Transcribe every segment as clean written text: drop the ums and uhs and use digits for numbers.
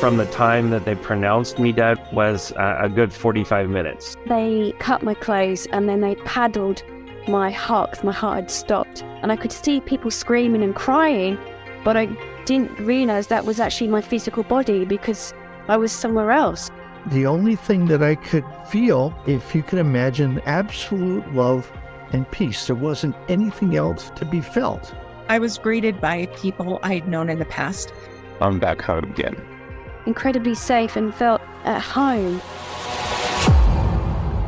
from the time that they pronounced me dead was a good 45 minutes. They cut my clothes and then they paddled my heart because my heart had stopped. And I could see people screaming and crying, but I didn't realize that was actually my physical body because I was somewhere else. The only thing that I could feel, if you can imagine, absolute love and peace. There wasn't anything else to be felt. I was greeted by people I'd known in the past. I'm back home again. Incredibly safe and felt at home.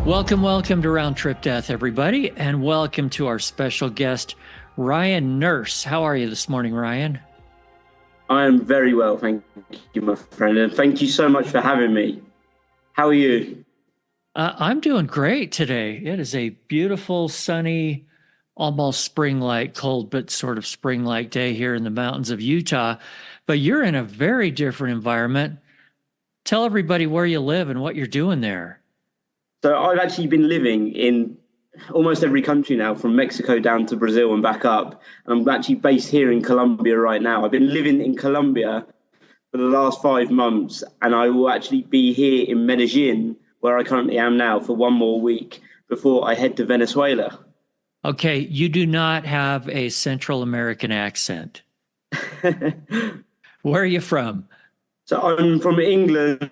Welcome to Round Trip Death, everybody, and welcome to our special guest, Ryan Nurse. How are you this morning, Ryan? I am very well, thank you, my friend, and thank you so much for having me. How are you? I'm doing great today. It is a beautiful, sunny, almost spring-like, cold but sort of spring-like day here in the mountains of Utah. But you're in a very different environment. Tell everybody where you live and what you're doing there. So I've actually been living in almost every country now, from Mexico down to Brazil and back up. And I'm actually based here in Colombia right now. I've been living in Colombia for the last 5 months, and I will actually be here in Medellin, where I currently am now, for one more week before I head to Venezuela. Okay, you do not have a Central American accent. Where are you from? So I'm from England,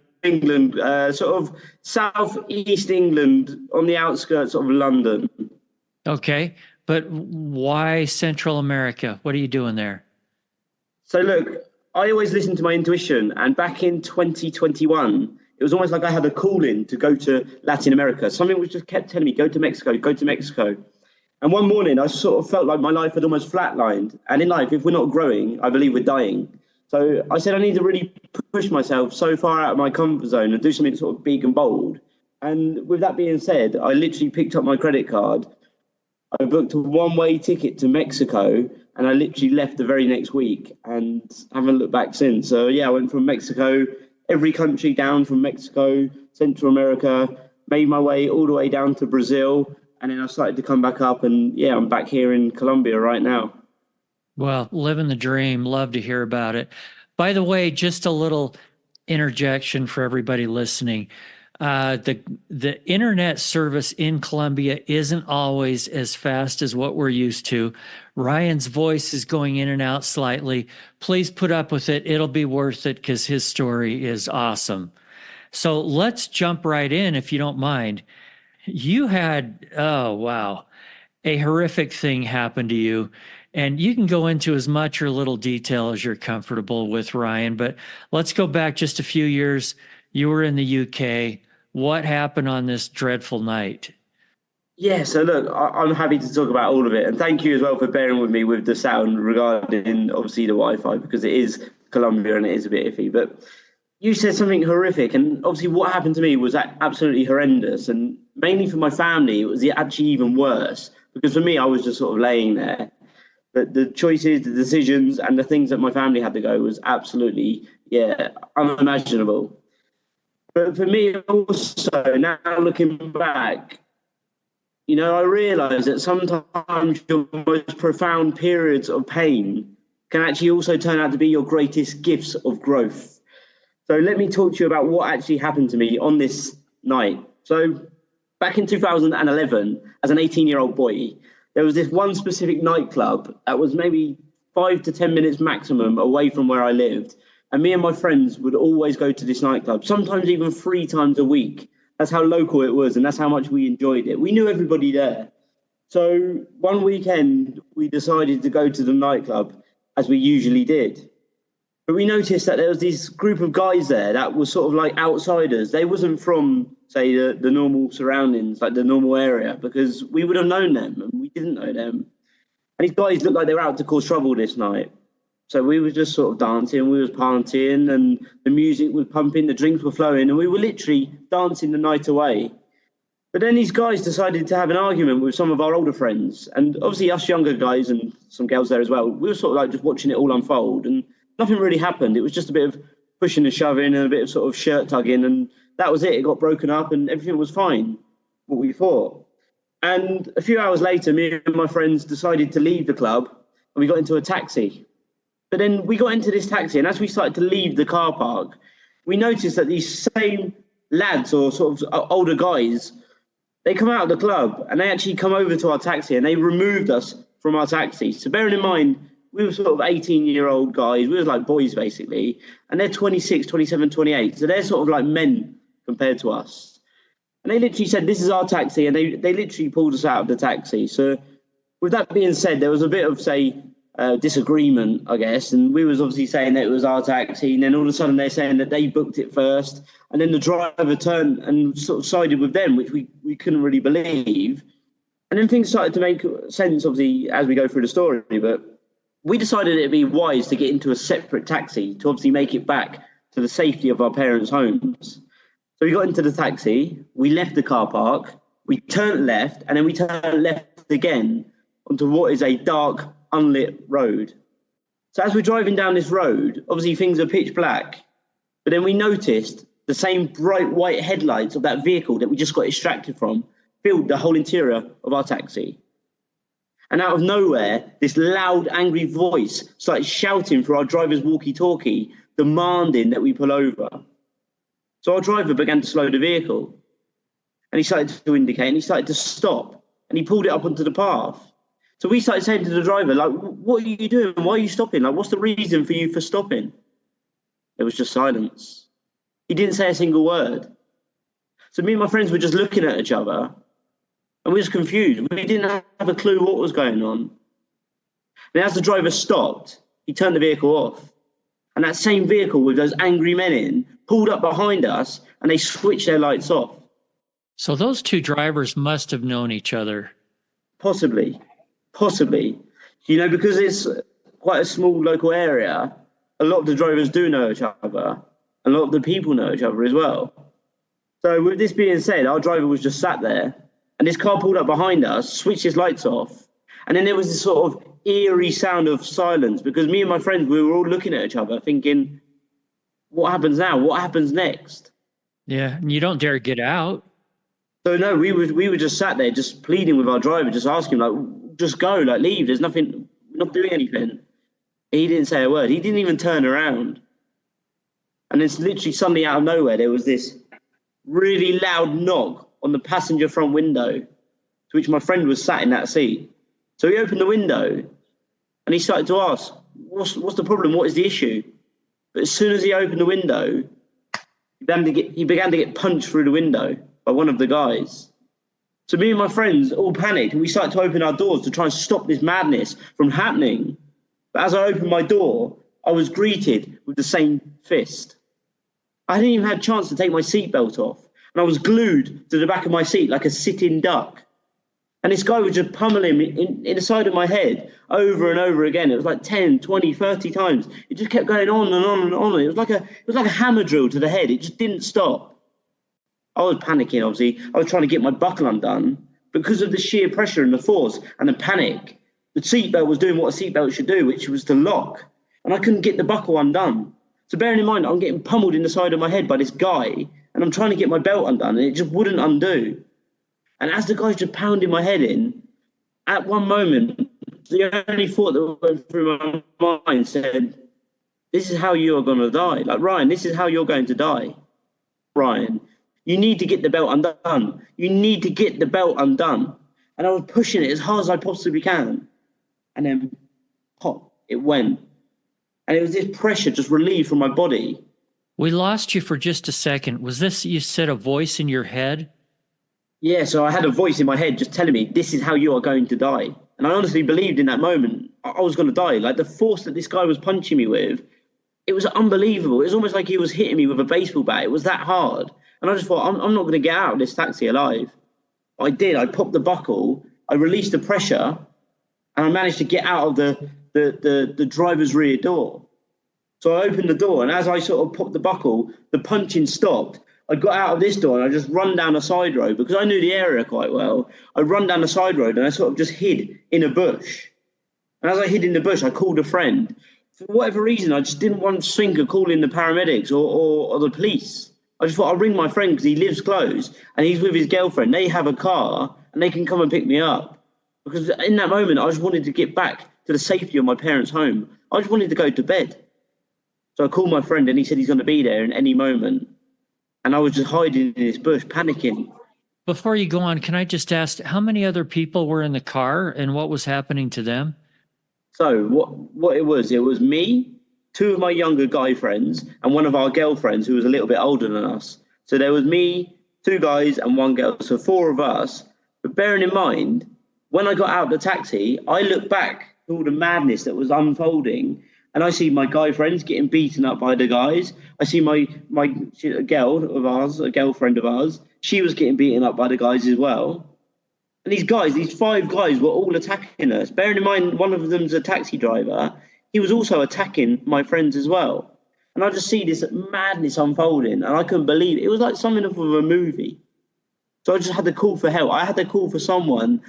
sort of southeast England, on the outskirts of London. Okay, but why Central America? What are you doing there? So look, I always listen to my intuition, and back in 2021, it was almost like I had a calling to go to Latin America. Something was just kept telling me, go to Mexico, go to Mexico. And one morning, I sort of felt like my life had almost flatlined. And in life, if we're not growing, I believe we're dying. So I said I need to really push myself so far out of my comfort zone and do something sort of big and bold. And with that being said, I literally picked up my credit card. I booked a one-way ticket to Mexico, and I literally left the very next week and haven't looked back since. So yeah, I went from Mexico, every country down from Mexico, Central America, made my way all the way down to Brazil, and then I started to come back up, and yeah, I'm back here in Colombia right now. Well, living the dream. Love to hear about it. By the way, just a little interjection for everybody listening. The internet service in Colombia isn't always as fast as what we're used to. Ryan's voice is going in and out slightly. Please put up with it. It'll be worth it because his story is awesome. So let's jump right in, if you don't mind. You had, a horrific thing happen to you. And you can go into as much or little detail as you're comfortable with, Ryan. But let's go back just a few years. You were in the UK. What happened on this dreadful night? Yeah, so look, I'm happy to talk about all of it. And thank you as well for bearing with me with the sound regarding, obviously, the Wi-Fi, because it is Colombia and it is a bit iffy. But you said something horrific. And obviously what happened to me was absolutely horrendous. And mainly for my family, it was actually even worse. Because for me, I was just sort of laying there. But the choices, the decisions, and the things that my family had to go was absolutely, unimaginable. But for me also, now looking back, I realised that sometimes your most profound periods of pain can actually also turn out to be your greatest gifts of growth. So let me talk to you about what actually happened to me on this night. So back in 2011, as an 18-year-old boy, there was this one specific nightclub that was maybe 5 to 10 minutes maximum away from where I lived. And me and my friends would always go to this nightclub, sometimes even 3 times a week. That's how local it was, and that's how much we enjoyed it. We knew everybody there. So one weekend, we decided to go to the nightclub, as we usually did. But we noticed that there was this group of guys there that was sort of like outsiders. They wasn't from, say, the normal surroundings, like the normal area, because we would have known them, and we didn't know them. And these guys looked like they were out to cause trouble this night. So we were just sort of dancing, we was partying, and the music was pumping, the drinks were flowing, and we were literally dancing the night away. But then these guys decided to have an argument with some of our older friends. And obviously us younger guys and some girls there as well, we were sort of like just watching it all unfold, and nothing really happened. It was just a bit of pushing and shoving and a bit of sort of shirt tugging, and that was it. It got broken up and everything was fine, what we thought. And a few hours later, me and my friends decided to leave the club, and we got into a taxi. But then we got into this taxi, and as we started to leave the car park, we noticed that these same lads or sort of older guys, they come out of the club and they actually come over to our taxi and they removed us from our taxi. So bearing in mind, we were sort of 18-year-old guys. We were like boys, basically. And they're 26, 27, 28. So they're sort of like men compared to us. And they literally said, this is our taxi. And they literally pulled us out of the taxi. So with that being said, there was a bit of, say, disagreement, I guess. And we was obviously saying that it was our taxi. And then all of a sudden they're saying that they booked it first. And then the driver turned and sort of sided with them, which we couldn't really believe. And then things started to make sense, obviously, as we go through the story. But we decided it'd be wise to get into a separate taxi to obviously make it back to the safety of our parents' homes. So we got into the taxi, we left the car park, we turned left, and then we turned left again onto what is a dark, unlit road. So as we're driving down this road, obviously things are pitch black, but then we noticed the same bright white headlights of that vehicle that we just got extracted from filled the whole interior of our taxi. And out of nowhere, this loud, angry voice started shouting through our driver's walkie-talkie, demanding that we pull over. So our driver began to slow the vehicle. And he started to indicate, and he started to stop. And he pulled it up onto the path. So we started saying to the driver, like, what are you doing? Why are you stopping? Like, what's the reason for you for stopping? There was just silence. He didn't say a single word. So me and my friends were just looking at each other. And we were just confused. We didn't have a clue what was going on. And as the driver stopped, he turned the vehicle off. And that same vehicle with those angry men in pulled up behind us and they switched their lights off. So those two drivers must have known each other. Possibly. You know, because it's quite a small local area, a lot of the drivers do know each other. A lot of the people know each other as well. So with this being said, our driver was just sat there. And this car pulled up behind us, switched his lights off. And then there was this sort of eerie sound of silence because me and my friends, we were all looking at each other thinking, what happens now? What happens next? Yeah, and you don't dare get out. So no, we were just sat there just pleading with our driver, just asking, like, just go, like, leave. There's nothing, we're not doing anything. He didn't say a word. He didn't even turn around. And it's literally suddenly out of nowhere, there was this really loud knock on the passenger front window, to which my friend was sat in that seat. So he opened the window and he started to ask, what's the problem? What is the issue? But as soon as he opened the window, he began to get punched through the window by one of the guys. So me and my friends all panicked and we started to open our doors to try and stop this madness from happening. But as I opened my door, I was greeted with the same fist. I hadn't even had a chance to take my seatbelt off. And I was glued to the back of my seat like a sitting duck. And this guy was just pummeling me in the side of my head over and over again. It was like 10, 20, 30 times. It just kept going on and on and on. It was like a hammer drill to the head. It just didn't stop. I was panicking, obviously. I was trying to get my buckle undone. Because of the sheer pressure and the force and the panic, the seatbelt was doing what a seatbelt should do, which was to lock. And I couldn't get the buckle undone. So bearing in mind, I'm getting pummeled in the side of my head by this guy, and I'm trying to get my belt undone, and it just wouldn't undo. And as the guy's just pounding my head in, at one moment, the only thought that went through my mind said, this is how you are going to die. Like, Ryan, this is how you're going to die. Ryan, you need to get the belt undone. You need to get the belt undone. And I was pushing it as hard as I possibly can. And then, pop, it went. And it was this pressure just relieved from my body. We lost you for just a second. Was this, you said, a voice in your head? Yeah, so I had a voice in my head just telling me, this is how you are going to die. And I honestly believed in that moment I was going to die. Like, the force that this guy was punching me with, it was unbelievable. It was almost like he was hitting me with a baseball bat. It was that hard. And I just thought, I'm not going to get out of this taxi alive. I did. I popped the buckle. I released the pressure. And I managed to get out of the driver's rear door. So I opened the door. And as I sort of popped the buckle, the punching stopped. I got out of this door and I just run down a side road because I knew the area quite well. I run down the side road and I sort of just hid in a bush. And as I hid in the bush, I called a friend. For whatever reason, I just didn't want to think of calling the paramedics or the police. I just thought I'll ring my friend because he lives close and he's with his girlfriend. They have a car and they can come and pick me up. Because in that moment, I just wanted to get back to the safety of my parents' home. I just wanted to go to bed. So I called my friend and he said he's going to be there in any moment. And I was just hiding in this bush, panicking. Before you go on, can I just ask how many other people were in the car and what was happening to them? So what it was me, two of my younger guy friends, and one of our girlfriends who was a little bit older than us. So there was me, two guys and one girl, so four of us. But bearing in mind, when I got out of the taxi, I looked back at all the madness that was unfolding, and I see my guy friends getting beaten up by the guys. I see a girlfriend of ours, she was getting beaten up by the guys as well. And these guys, these five guys were all attacking us. Bearing in mind, one of them's a taxi driver. He was also attacking my friends as well. And I just see this madness unfolding, and I couldn't believe it. It was like something off of a movie. So I just had to call for help. I had to call for someone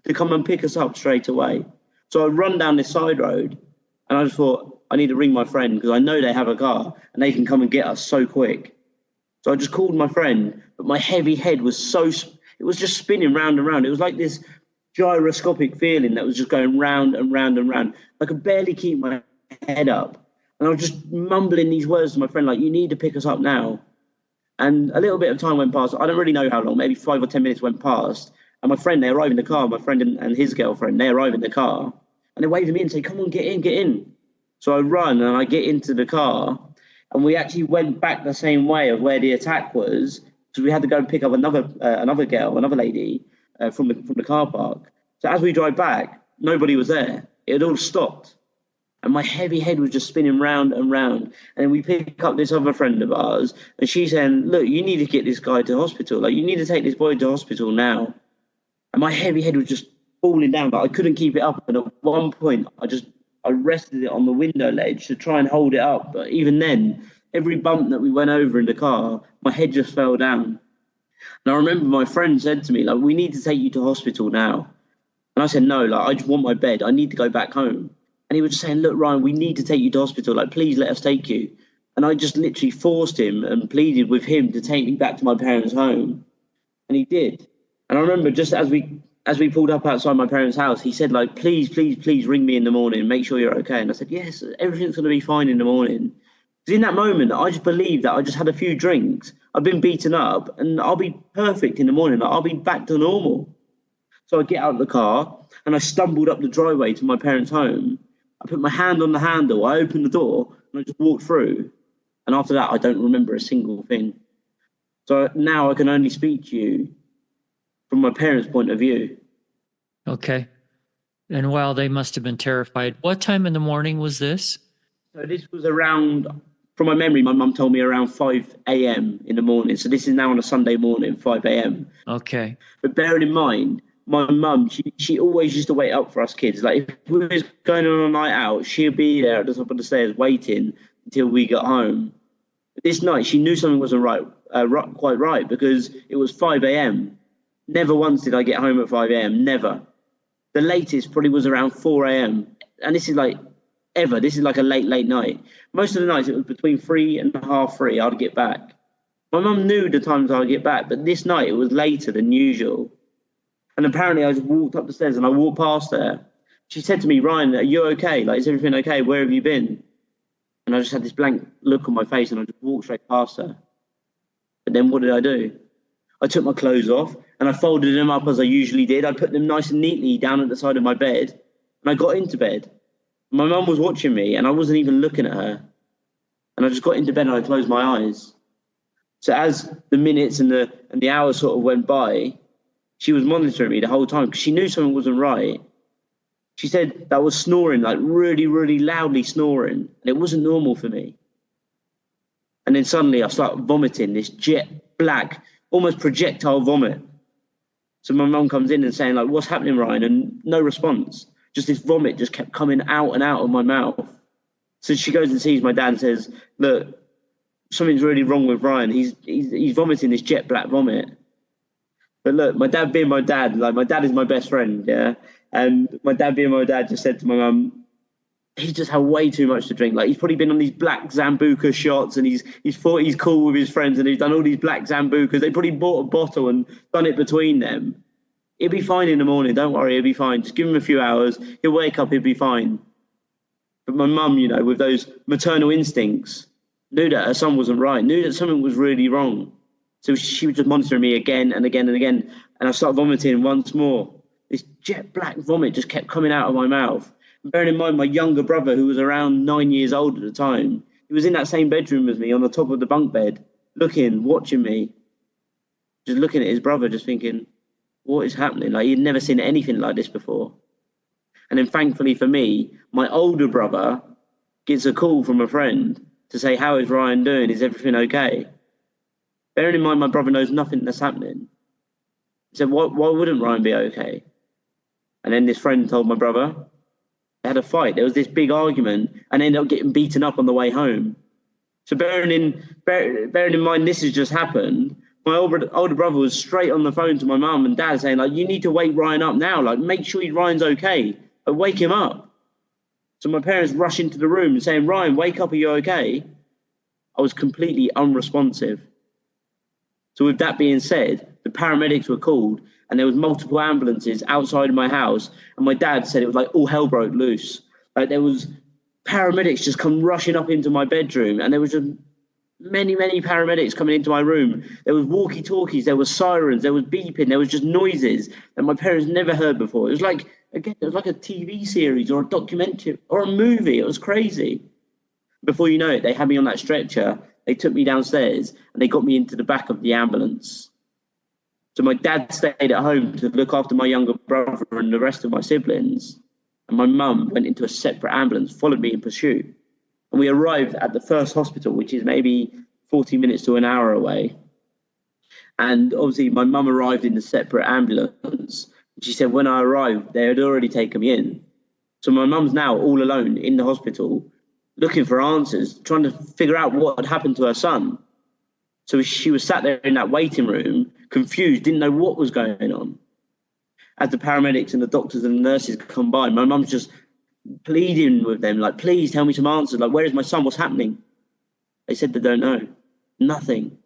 to come and pick us up straight away. So I run down this side road, and I just thought, I need to ring my friend because I know they have a car and they can come and get us so quick. So I just called my friend, but my heavy head was it was just spinning round and round. It was like this gyroscopic feeling that was just going round and round and round. I could barely keep my head up. And I was just mumbling these words to my friend, like, you need to pick us up now. And a little bit of time went past. I don't really know how long, maybe 5 or 10 minutes went past. And my friend, they arrive in the car, my friend and his girlfriend, they arrive in the car. And they wave at me and say, come on, get in, get in. So I run and I get into the car. And we actually went back the same way of where the attack was. So we had to go and pick up another lady from the car park. So as we drive back, nobody was there. It had all stopped. And my heavy head was just spinning round and round. And then we pick up this other friend of ours, and she's saying, look, you need to get this guy to hospital. Like, you need to take this boy to hospital now. And my heavy head was just falling down, but I couldn't keep it up. And at one point, I rested it on the window ledge to try and hold it up. But even then, every bump that we went over in the car, my head just fell down. And I remember my friend said to me, like, we need to take you to hospital now. And I said, no, like, I just want my bed. I need to go back home. And he was just saying, look, Ryan, we need to take you to hospital. Like, please let us take you. And I just literally forced him and pleaded with him to take me back to my parents' home. And he did. And I remember just as we pulled up outside my parents' house, he said, like, please, please, please ring me in the morning. Make sure you're okay. And I said, yes, everything's going to be fine in the morning. Because in that moment, I just believed that I just had a few drinks. I've been beaten up and I'll be perfect in the morning. Like, I'll be back to normal. So I get out of the car and I stumbled up the driveway to my parents' home. I put my hand on the handle, I opened the door, and I just walked through. And after that, I don't remember a single thing. So now I can only speak to you from my parents' point of view. Okay. And wow, they must have been terrified. What time in the morning was this? So this was around, from my memory, my mum told me around 5 a.m. in the morning. So this is now on a Sunday morning, 5 a.m. Okay. But bearing in mind, my mum, she always used to wait up for us kids. Like, if we was going on a night out, she'd be there at the top of the stairs waiting until we got home. But this night, she knew something wasn't quite right, because it was 5 a.m. Never once did I get home at 5 a.m. Never. The latest probably was around 4 a.m. And this is like ever. This is like a late night. Most of the nights, it was between 3 and half 3 I'd get back. My mum knew the times I'd get back, but this night it was later than usual. And apparently I just walked up the stairs and I walked past her. She said to me, Ryan, are you okay? Like, is everything okay? Where have you been? And I just had this blank look on my face and I just walked straight past her. But then what did I do? I took my clothes off and I folded them up as I usually did. I put them nice and neatly down at the side of my bed and I got into bed. My mum was watching me and I wasn't even looking at her. And I just got into bed and I closed my eyes. So as the minutes and the hours sort of went by, she was monitoring me the whole time because she knew something wasn't right. She said that I was snoring, like really, really loudly snoring, and it wasn't normal for me. And then suddenly I started vomiting this jet black, almost projectile vomit. So my mum comes in and saying, like, what's happening, Ryan? And no response. Just this vomit just kept coming out and out of my mouth. So she goes and sees my dad and says, look, something's really wrong with Ryan. He's vomiting this jet black vomit. But look, my dad being my dad, like, my dad is my best friend, yeah? And my dad being my dad just said to my mum, he's just had way too much to drink. Like, he's probably been on these black Zambuca shots and he's thought he's cool with his friends and he's done all these black Zambucas. They probably bought a bottle and done it between them. He'll be fine in the morning. Don't worry, he'll be fine. Just give him a few hours. He'll wake up, he'll be fine. But my mum, you know, with those maternal instincts, knew that her son wasn't right, knew that something was really wrong. So she was just monitoring me again and again and again. And I started vomiting once more. This jet black vomit just kept coming out of my mouth. And bearing in mind, my younger brother, who was around 9 years old at the time, he was in that same bedroom as me on the top of the bunk bed, looking, watching me, just looking at his brother, just thinking, what is happening? Like, he'd never seen anything like this before. And then thankfully for me, my older brother gets a call from a friend to say, how is Ryan doing? Is everything okay? Bearing in mind, my brother knows nothing that's happening. He said, why wouldn't Ryan be okay? And then this friend told my brother, they had a fight. There was this big argument and they ended up getting beaten up on the way home. So bearing in mind this has just happened, my older brother was straight on the phone to my mum and dad saying, like, you need to wake Ryan up now. Like, make sure Ryan's okay. Like, wake him up. So my parents rushed into the room saying, Ryan, wake up, are you okay? I was completely unresponsive. So with that being said, the paramedics were called and there was multiple ambulances outside of my house. And my dad said it was like all hell broke loose. Like, there was paramedics just come rushing up into my bedroom, and there was just many paramedics coming into my room. There was walkie-talkies, there was sirens, there was beeping, there was just noises that my parents never heard before. It was like, again, it was like a TV series or a documentary or a movie. It was crazy. Before you know it, they had me on that stretcher. They took me downstairs and they got me into the back of the ambulance. So my dad stayed at home to look after my younger brother and the rest of my siblings. And my mum went into a separate ambulance, followed me in pursuit. And we arrived at the first hospital, which is maybe 40 minutes to an hour away. And obviously my mum arrived in the separate ambulance. She said when I arrived, they had already taken me in. So my mum's now all alone in the hospital, looking for answers, trying to figure out what had happened to her son. So she was sat there in that waiting room, confused, didn't know what was going on. As the paramedics and the doctors and the nurses come by, my mum's just pleading with them, like, please tell me some answers. Like, where is my son? What's happening? They said they don't know. Nothing.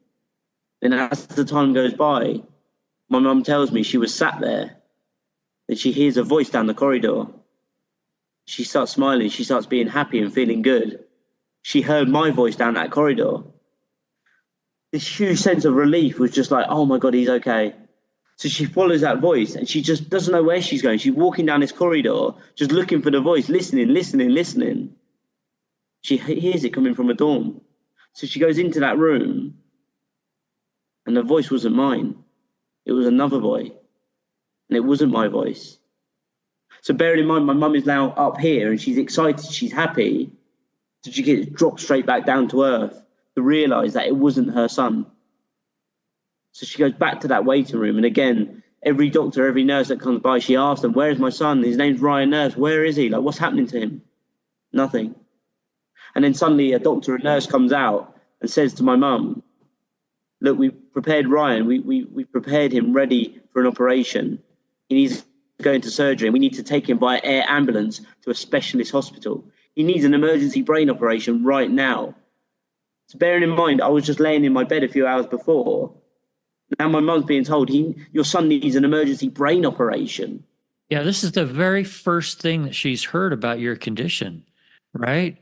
Then as the time goes by, my mum tells me she was sat there and she hears a voice down the corridor. She starts smiling. She starts being happy and feeling good. She heard my voice down that corridor. This huge sense of relief was just like, oh my God, he's okay. So she follows that voice and she just doesn't know where she's going. She's walking down this corridor, just looking for the voice, listening. She hears it coming from a dorm. So she goes into that room and the voice wasn't mine. It was another boy. And it wasn't my voice. So bearing in mind, my mum is now up here and she's excited, she's happy. So she gets dropped straight back down to earth to realise that it wasn't her son. So she goes back to that waiting room. And again, every doctor, every nurse that comes by, she asks them, where is my son? His name's Ryan Nurse. Where is he? Like, what's happening to him? Nothing. And then suddenly a doctor or nurse comes out and says to my mum, look, we prepared Ryan. We prepared him ready for an operation. He needs to go into surgery and we need to take him by air ambulance to a specialist hospital. He needs an emergency brain operation right now. So bearing in mind, I was just laying in my bed a few hours before. Now my mum's being told, your son needs an emergency brain operation. Yeah, this is the very first thing that she's heard about your condition, right?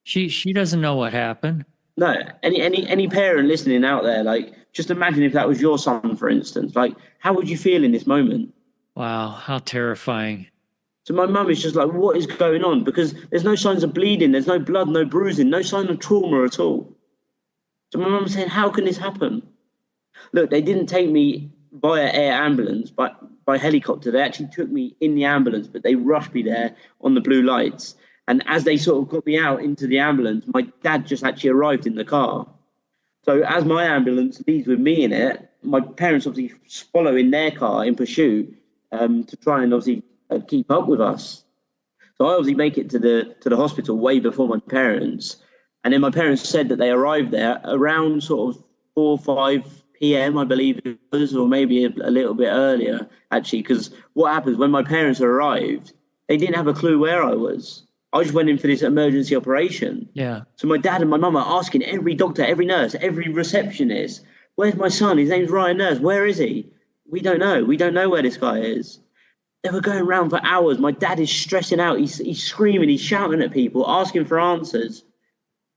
She doesn't know what happened. No, any parent listening out there, like, just imagine if that was your son, for instance. Like, how would you feel in this moment? Wow, how terrifying. So my mum is just like, what is going on? Because there's no signs of bleeding, there's no blood, no bruising, no sign of trauma at all. So my mum's saying, how can this happen? Look, they didn't take me via air ambulance, but by helicopter. They actually took me in the ambulance, but they rushed me there on the blue lights. And as they sort of got me out into the ambulance, my dad just actually arrived in the car. So as my ambulance leaves with me in it, my parents obviously follow in their car in pursuit to try and obviously keep up with us. So I obviously make it to the hospital way before my parents. And then my parents said that they arrived there around sort of 4 or 5 p.m., I believe it was, or maybe a little bit earlier, actually, because what happens when my parents arrived, they didn't have a clue where I was. I just went in for this emergency operation. Yeah. So my dad and my mum are asking every doctor, every nurse, every receptionist, where's my son? His name's Ryan Nurse. Where is he? We don't know. We don't know where this guy is. They were going around for hours. My dad is stressing out. He's screaming. He's shouting at people, asking for answers.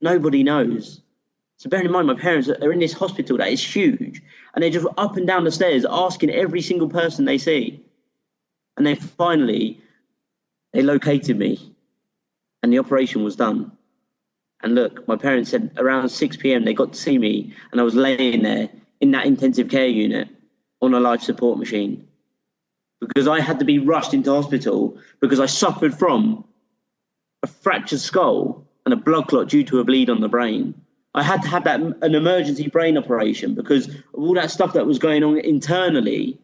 Nobody knows. So bearing in mind, my parents are in this hospital that is huge, and they're just up and down the stairs asking every single person they see. And then finally, they located me, and the operation was done. And look, my parents said around 6 p.m. they got to see me, and I was laying there in that intensive care unit on a life support machine, because I had to be rushed into hospital because I suffered from a fractured skull and a blood clot due to a bleed on the brain. I had to have an emergency brain operation because of all that stuff that was going on internally.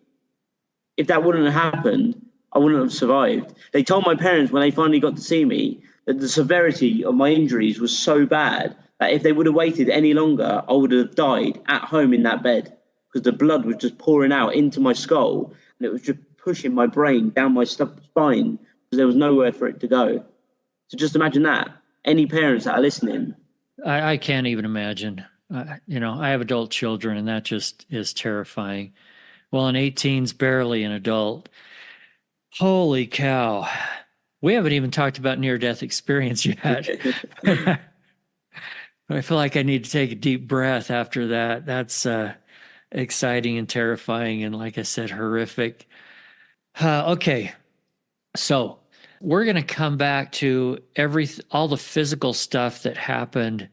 If that wouldn't have happened, I wouldn't have survived. They told my parents when they finally got to see me that the severity of my injuries was so bad that if they would have waited any longer, I would have died at home in that bed, because the blood was just pouring out into my skull and it was just pushing my brain down my spine because there was nowhere for it to go. So just imagine that. Any parents that are listening. I can't even imagine. I have adult children, and that just is terrifying. Well, an 18's barely an adult. Holy cow. We haven't even talked about near-death experience yet. I feel like I need to take a deep breath after that. That's exciting and terrifying, and like I said, horrific. Okay, so we're going to come back to all the physical stuff that happened,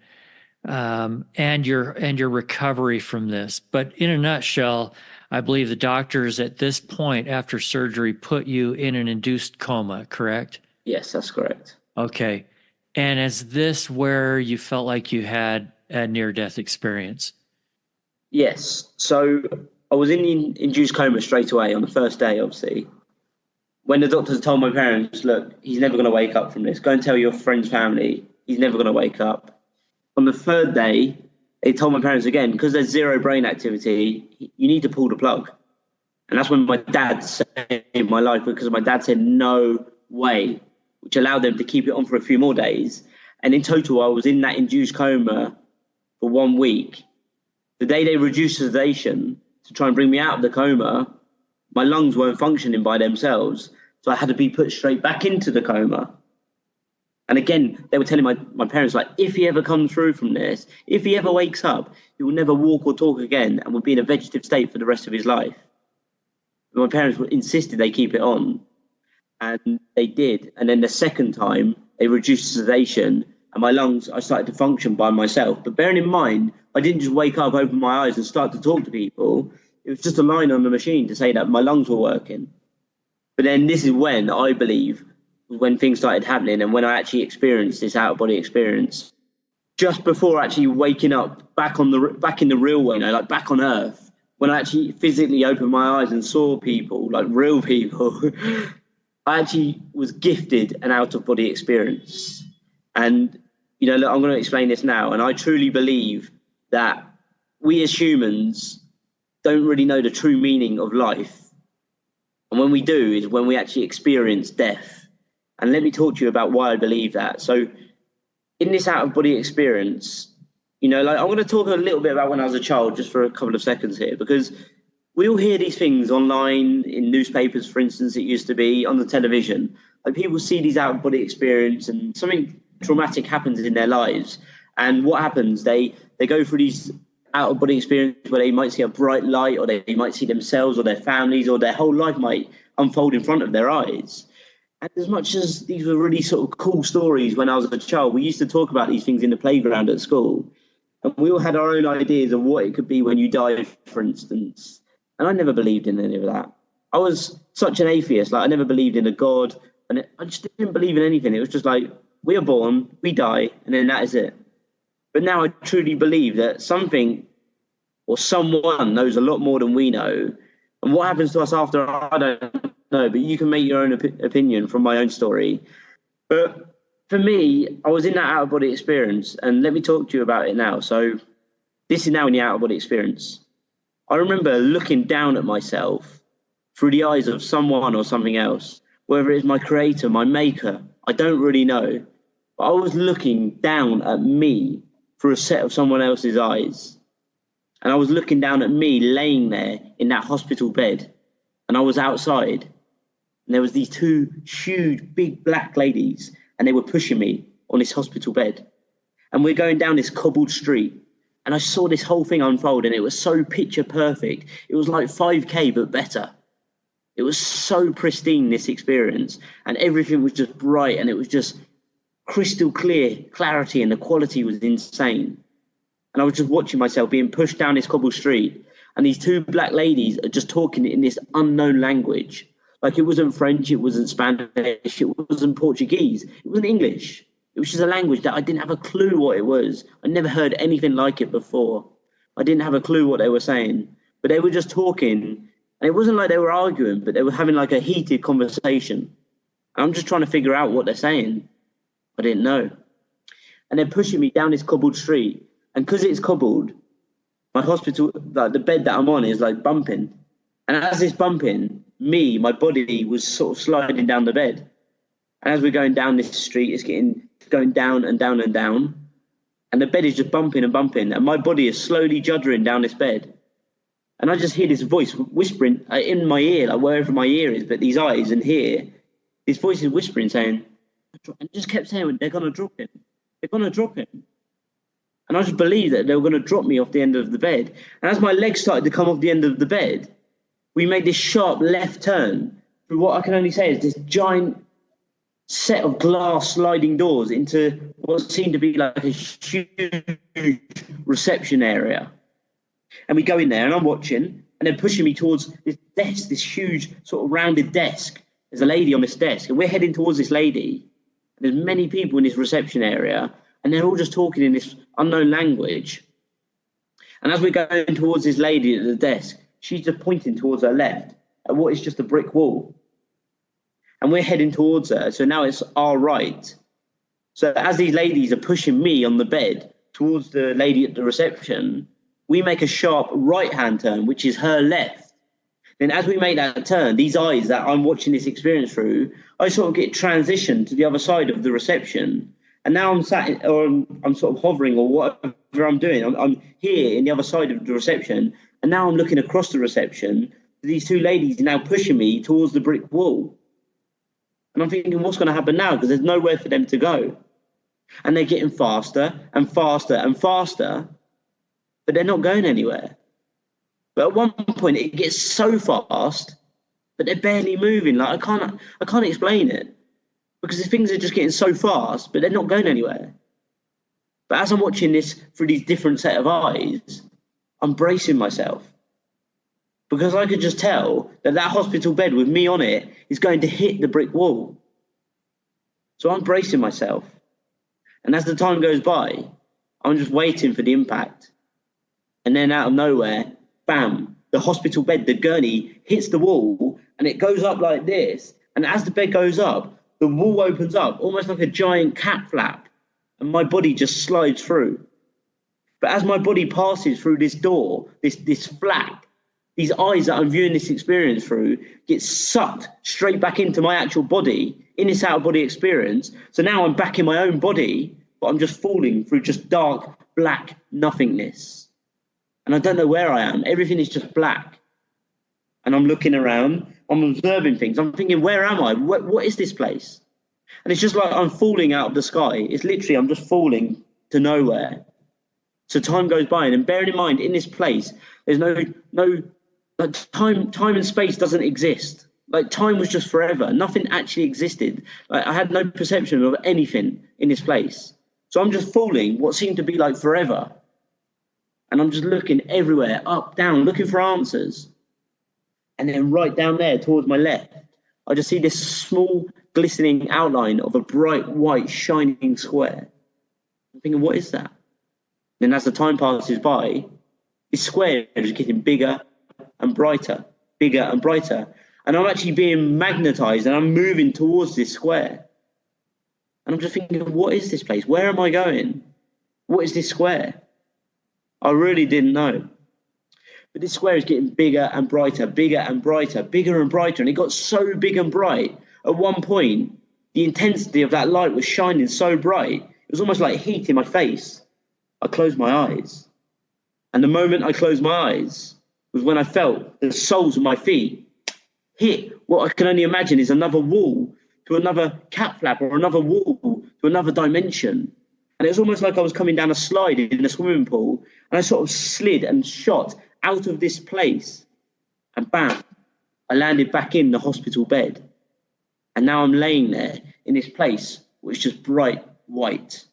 and your recovery from this. But in a nutshell, I believe the doctors at this point after surgery put you in an induced coma, correct? Yes, that's correct. Okay. And is this where you felt like you had a near-death experience? Yes. So I was in the induced coma straight away on the first day, obviously. When the doctors told my parents, look, he's never going to wake up from this. Go and tell your friend's family. He's never going to wake up. On the third day, they told my parents again, because there's zero brain activity, you need to pull the plug. And that's when my dad saved my life, because my dad said no way, which allowed them to keep it on for a few more days. And in total, I was in that induced coma for 1 week. The day they reduced sedation to try and bring me out of the coma, my lungs weren't functioning by themselves. So I had to be put straight back into the coma. And again, they were telling my parents, like, if he ever comes through from this, if he ever wakes up, he will never walk or talk again and will be in a vegetative state for the rest of his life. But my parents insisted they keep it on. And they did. And then the second time, they reduced sedation, and my lungs, I started to function by myself. But bearing in mind, I didn't just wake up, open my eyes and start to talk to people. It was just a line on the machine to say that my lungs were working. But then this is when, I believe, when things started happening and when I actually experienced this out-of-body experience. Just before actually waking up back in the real world, like back on Earth, when I actually physically opened my eyes and saw people, like real people, I actually was gifted an out-of-body experience. And, look, I'm going to explain this now. And I truly believe that we as humans don't really know the true meaning of life. And when we do is when we actually experience death. And let me talk to you about why I believe that. So in this out-of-body experience, I'm going to talk a little bit about when I was a child, just for a couple of seconds here, because we all hear these things online, in newspapers, for instance, it used to be, on the television. Like, people see these out-of-body experience and something traumatic happens in their lives. And what happens? They go through these out-of-body experiences where they might see a bright light, or they might see themselves or their families, or their whole life might unfold in front of their eyes. And as much as these were really sort of cool stories when I was a child, we used to talk about these things in the playground at school. And we all had our own ideas of what it could be when you die, for instance. And I never believed in any of that. I was such an atheist. Like, I never believed in a God. And I just didn't believe in anything. It was just like, we are born, we die, and then that is it. But now I truly believe that something or someone knows a lot more than we know. And what happens to us after, I don't know, but you can make your own opinion from my own story. But for me, I was in that out-of-body experience, and let me talk to you about it now. So this is now in the out-of-body experience. I remember looking down at myself through the eyes of someone or something else, whether it's my creator, my maker, I don't really know. But I was looking down at me through a set of someone else's eyes. And I was looking down at me laying there in that hospital bed, and I was outside. And there was these two huge, big black ladies, and they were pushing me on this hospital bed. And we're going down this cobbled street. And I saw this whole thing unfold, and it was so picture perfect. It was like 5K, but better. It was so pristine, this experience. And everything was just bright, and it was just crystal clear clarity, and the quality was insane. And I was just watching myself being pushed down this cobbled street. And these two black ladies are just talking in this unknown language. Like, it wasn't French, it wasn't Spanish, it wasn't Portuguese, it wasn't English. It was just a language that I didn't have a clue what it was. I never heard anything like it before. I didn't have a clue what they were saying. But they were just talking. And it wasn't like they were arguing, but they were having like a heated conversation. And I'm just trying to figure out what they're saying. I didn't know. And they're pushing me down this cobbled street. And because it's cobbled, my hospital, like the bed that I'm on is like bumping. And as it's bumping, my body was sort of sliding down the bed. And as we're going down this street, it's going down and down and down. And the bed is just bumping and bumping. And my body is slowly juddering down this bed. And I just hear this voice whispering in my ear, like wherever my ear is, but these eyes and here, this voice is whispering, saying, and just kept saying, they're going to drop him. They're going to drop him. And I just believed that they were going to drop me off the end of the bed. And as my legs started to come off the end of the bed, we made this sharp left turn through what I can only say is this giant set of glass sliding doors into what seemed to be like a huge reception area. And we go in there, and I'm watching, and they're pushing me towards this desk, this huge sort of rounded desk. There's a lady on this desk, and we're heading towards this lady. There's many people in this reception area, and they're all just talking in this unknown language. And as we're going towards this lady at the desk, she's just pointing towards her left at what is just a brick wall. And we're heading towards her, so now it's our right. So as these ladies are pushing me on the bed towards the lady at the reception, we make a sharp right-hand turn, which is her left. Then as we make that turn, these eyes that I'm watching this experience through, I sort of get transitioned to the other side of the reception. And now I'm sat, or I'm sort of hovering, or whatever I'm doing. I'm here in the other side of the reception, and now I'm looking across the reception. These two ladies are now pushing me towards the brick wall. And I'm thinking, what's going to happen now? Because there's nowhere for them to go. And they're getting faster and faster and faster, but they're not going anywhere. But at one point, it gets so fast, but they're barely moving. Like, I can't explain it, because the things are just getting so fast, but they're not going anywhere. But as I'm watching this through these different set of eyes, I'm bracing myself, because I could just tell that hospital bed with me on it is going to hit the brick wall. So I'm bracing myself. And as the time goes by, I'm just waiting for the impact. And then out of nowhere, bam, the hospital bed, the gurney, hits the wall, and it goes up like this. And as the bed goes up, the wall opens up, almost like a giant cat flap, and my body just slides through. But as my body passes through this door, this flap, these eyes that I'm viewing this experience through get sucked straight back into my actual body, in this out-of-body experience. So now I'm back in my own body, but I'm just falling through just dark, black nothingness. And I don't know where I am. Everything is just black. And I'm looking around, I'm observing things. I'm thinking, where am I? What is this place? And it's just like I'm falling out of the sky. It's literally, I'm just falling to nowhere. So time goes by, and bearing in mind, in this place, there's no like time and space doesn't exist. Like, time was just forever. Nothing actually existed. Like, I had no perception of anything in this place. So I'm just falling what seemed to be like forever. And I'm just looking everywhere, up, down, looking for answers. And then right down there towards my left, I just see this small glistening outline of a bright white shining square. I'm thinking, what is that? Then as the time passes by, this square is getting bigger and brighter, bigger and brighter. And I'm actually being magnetized, and I'm moving towards this square. And I'm just thinking, what is this place? Where am I going? What is this square? I really didn't know. But this square is getting bigger and brighter, bigger and brighter, bigger and brighter. And it got so big and bright. At one point, the intensity of that light was shining so bright, it was almost like heat in my face. I closed my eyes. And the moment I closed my eyes was when I felt the soles of my feet hit what I can only imagine is another wall to another cat flap or another wall to another dimension. And it was almost like I was coming down a slide in a swimming pool, and I sort of slid and shot out of this place, and bam, I landed back in the hospital bed. And now I'm laying there in this place which is just bright white.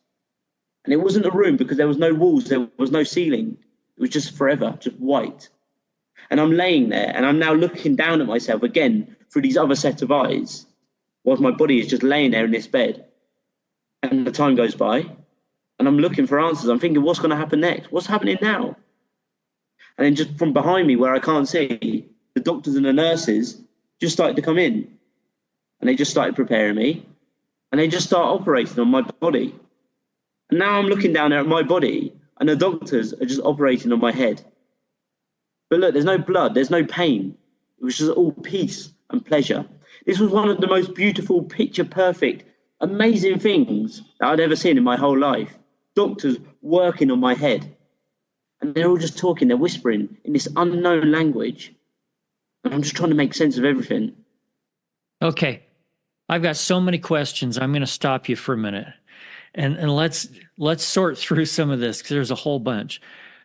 And it wasn't a room because there was no walls, there was no ceiling. It was just forever, just white. And I'm laying there, and I'm now looking down at myself again through these other set of eyes, whilst my body is just laying there in this bed. And the time goes by, and I'm looking for answers. I'm thinking, what's going to happen next? What's happening now? And then just from behind me, where I can't see, the doctors and the nurses just started to come in. And they just started preparing me, and they just start operating on my body. And now I'm looking down there at my body, and the doctors are just operating on my head. But look, there's no blood, there's no pain. It was just all peace and pleasure. This was one of the most beautiful, picture-perfect, amazing things that I'd ever seen in my whole life. Doctors working on my head. And they're all just talking, they're whispering in this unknown language. And I'm just trying to make sense of everything. Okay. I've got so many questions. I'm going to stop you for a minute. And let's sort through some of this, because there's a whole bunch.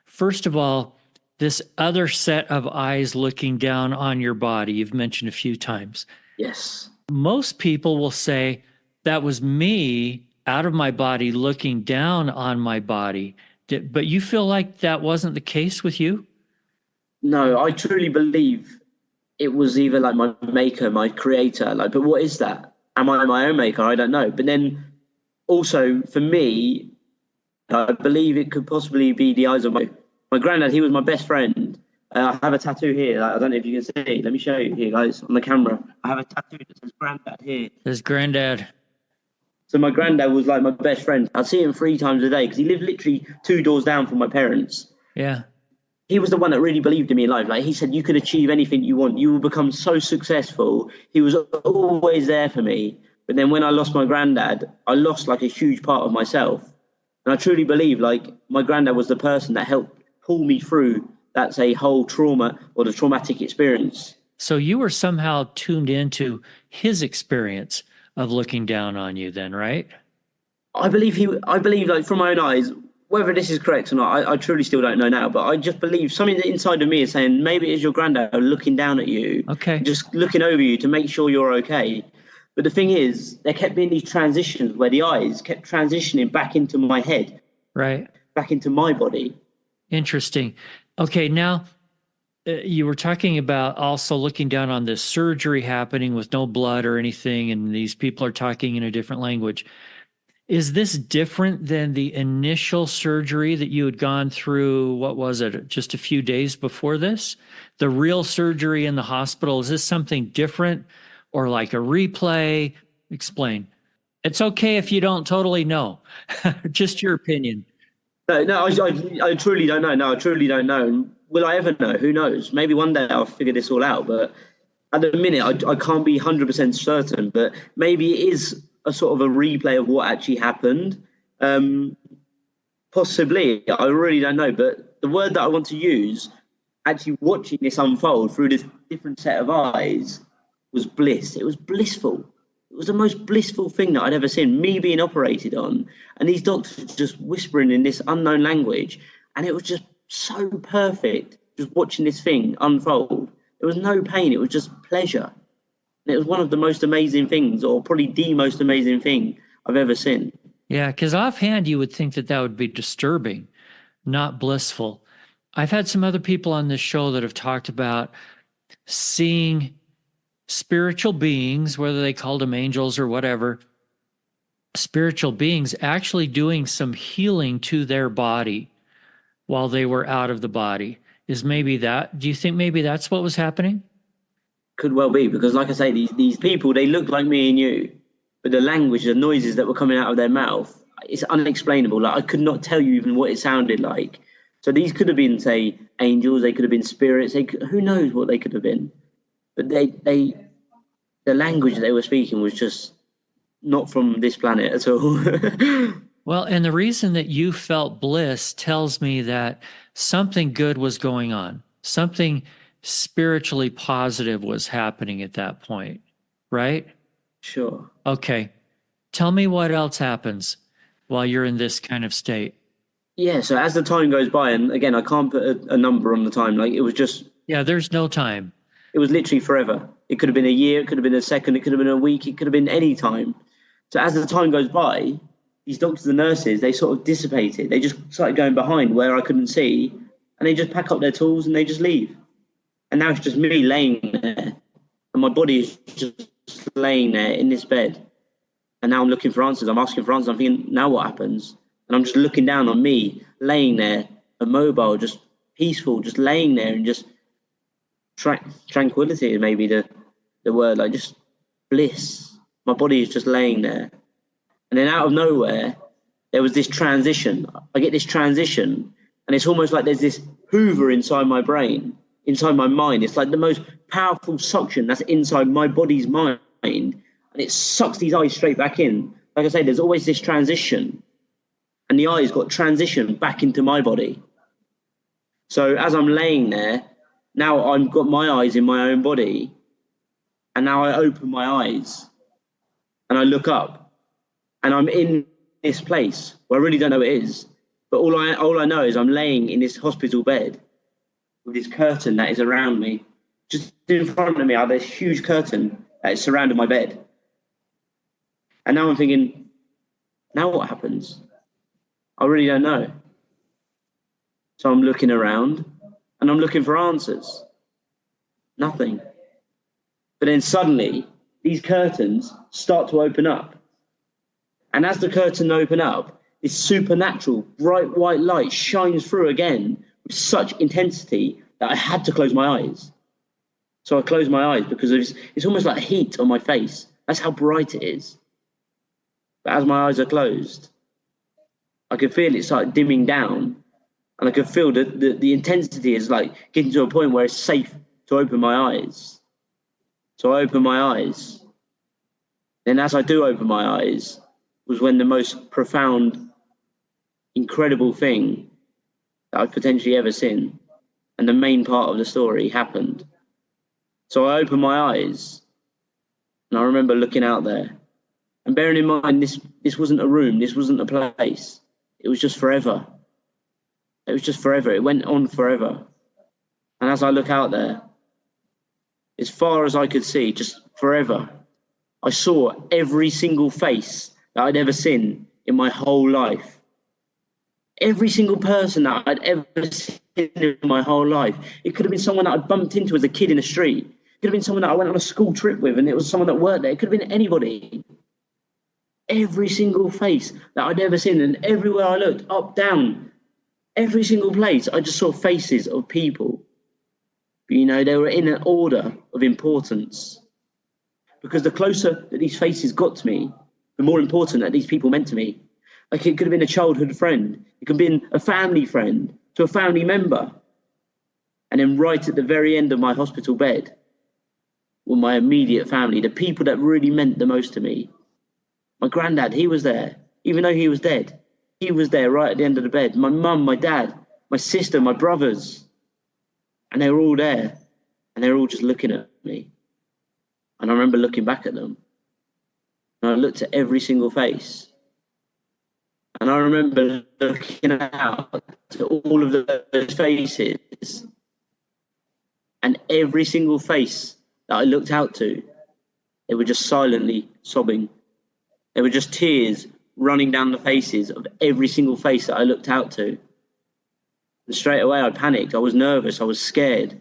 First of all, this other set of eyes looking down on your body, you've mentioned a few times. Yes. Most people will say, that was me out of my body looking down on my body. But you feel like that wasn't the case with you? No, I truly believe it was either like my maker, my creator. Like, but what is that? Am I my own maker? I don't know. But then also for me, I believe it could possibly be the eyes of my granddad. He was my best friend. I have a tattoo here. I don't know if you can see. Let me show you here, guys, on the camera. I have a tattoo that says granddad here. There's granddad. So my granddad was like my best friend. I'd see him 3 times a day because he lived literally 2 doors down from my parents. Yeah. He was the one that really believed in me in life. Like, he said, you can achieve anything you want. You will become so successful. He was always there for me. But then when I lost my granddad, I lost like a huge part of myself. And I truly believe like my granddad was the person that helped pull me through that, say, whole trauma or the traumatic experience. So you were somehow tuned into his experience of looking down on you then, right? I believe like from my own eyes, whether this is correct or not, I truly still don't know now, but I just believe something that inside of me is saying maybe it's your granddad looking down at you, okay, just looking over you to make sure you're okay. But the thing is, there kept being these transitions where the eyes kept transitioning back into my head, right, back into my body. Interesting. Okay, now you were talking about also looking down on this surgery happening with no blood or anything, and these people are talking in a different language. Is this different than the initial surgery that you had gone through, what was it, just a few days before this? The real surgery in the hospital, is this something different or like a replay? Explain. It's okay if you don't totally know, just your opinion. No, I truly don't know. No, I truly don't know. Will I ever know? Who knows? Maybe one day I'll figure this all out. But at the minute, I can't be 100% certain. But maybe it is a sort of a replay of what actually happened. Possibly. I really don't know. But the word that I want to use, actually watching this unfold through this different set of eyes, was bliss. It was blissful. It was the most blissful thing that I'd ever seen, me being operated on, and these doctors just whispering in this unknown language. And it was just so perfect, just watching this thing unfold. There was no pain. It was just pleasure. And it was one of the most amazing things, or probably the most amazing thing I've ever seen. Yeah, because offhand, you would think that that would be disturbing, not blissful. I've had some other people on this show that have talked about seeing spiritual beings, whether they called them angels or whatever, spiritual beings actually doing some healing to their body while they were out of the body. Is maybe that, do you think maybe that's what was happening? Could well be, because like I say, these people, they look like me and you, but the language, the noises that were coming out of their mouth, it's unexplainable. Like, I could not tell you even what it sounded like. So these could have been, say, angels, they could have been spirits, who knows what they could have been. But the language they were speaking was just not from this planet at all. Well, and the reason that you felt bliss tells me that something good was going on, something spiritually positive was happening at that point, right? Sure. Okay. Tell me what else happens while you're in this kind of state. Yeah, so as the time goes by, and again, I can't put a number on the time, like it was just, Yeah, there's no time. it was literally forever. It could have been a year, it could have been a second, it could have been a week, it could have been any time. So as the time goes by, these doctors and nurses, they sort of dissipated. They just started going behind where I couldn't see, and they just pack up their tools and they just leave. And now it's just me laying there, and my body is just laying there in this bed. And now I'm looking for answers. I'm asking for answers. I'm thinking, now what happens? And I'm just looking down on me, laying there, immobile, just peaceful, just laying there, and just tranquility is maybe the word, like just bliss. My body is just laying there. And then out of nowhere, there was this transition. I get this transition, and it's almost like there's this hoover inside my brain, inside my mind. It's like the most powerful suction that's inside my body's mind, and it sucks these eyes straight back in. Like I say, there's always this transition, and the eyes got transitioned back into my body. So as I'm laying there, now I've got my eyes in my own body, and now I open my eyes, and I look up, and I'm in this place where I really don't know what it is, but all I know is I'm laying in this hospital bed with this curtain that is around me. Just in front of me, I have this huge curtain that is surrounding my bed. And now I'm thinking, now what happens? I really don't know. So I'm looking around and I'm looking for answers. Nothing. But then suddenly, these curtains start to open up. And as the curtain open up, this supernatural bright white light shines through again with such intensity that I had to close my eyes. So I closed my eyes because it's almost like heat on my face. That's how bright it is. But as my eyes are closed, I could feel it start dimming down, and I could feel that the intensity is like getting to a point where it's safe to open my eyes. So I open my eyes. Then as I do open my eyes was when the most profound, incredible thing that I've potentially ever seen, and the main part of the story, happened. So I opened my eyes, and I remember looking out there. And bearing in mind, this wasn't a room, this wasn't a place. It was just forever. It was just forever. It went on forever. And as I look out there, as far as I could see, just forever, I saw every single face that I'd ever seen in my whole life. Every single person that I'd ever seen in my whole life. It could have been someone that I'd bumped into as a kid in the street. It could have been someone that I went on a school trip with, and it was someone that worked there. It could have been anybody. Every single face that I'd ever seen, and everywhere I looked, up, down, every single place, I just saw faces of people. But, you know, they were in an order of importance. Because the closer that these faces got to me, the more important that these people meant to me. Like, it could have been a childhood friend. It could have been a family friend to a family member. And then right at the very end of my hospital bed were my immediate family, the people that really meant the most to me. My granddad, he was there, even though he was dead. He was there right at the end of the bed. My mum, my dad, my sister, my brothers. And they were all there. And they were all just looking at me. And I remember looking back at them. And I looked at every single face. And I remember looking out to all of those faces. And every single face that I looked out to, they were just silently sobbing. There were just tears running down the faces of every single face that I looked out to. And straight away I panicked. I was nervous. I was scared.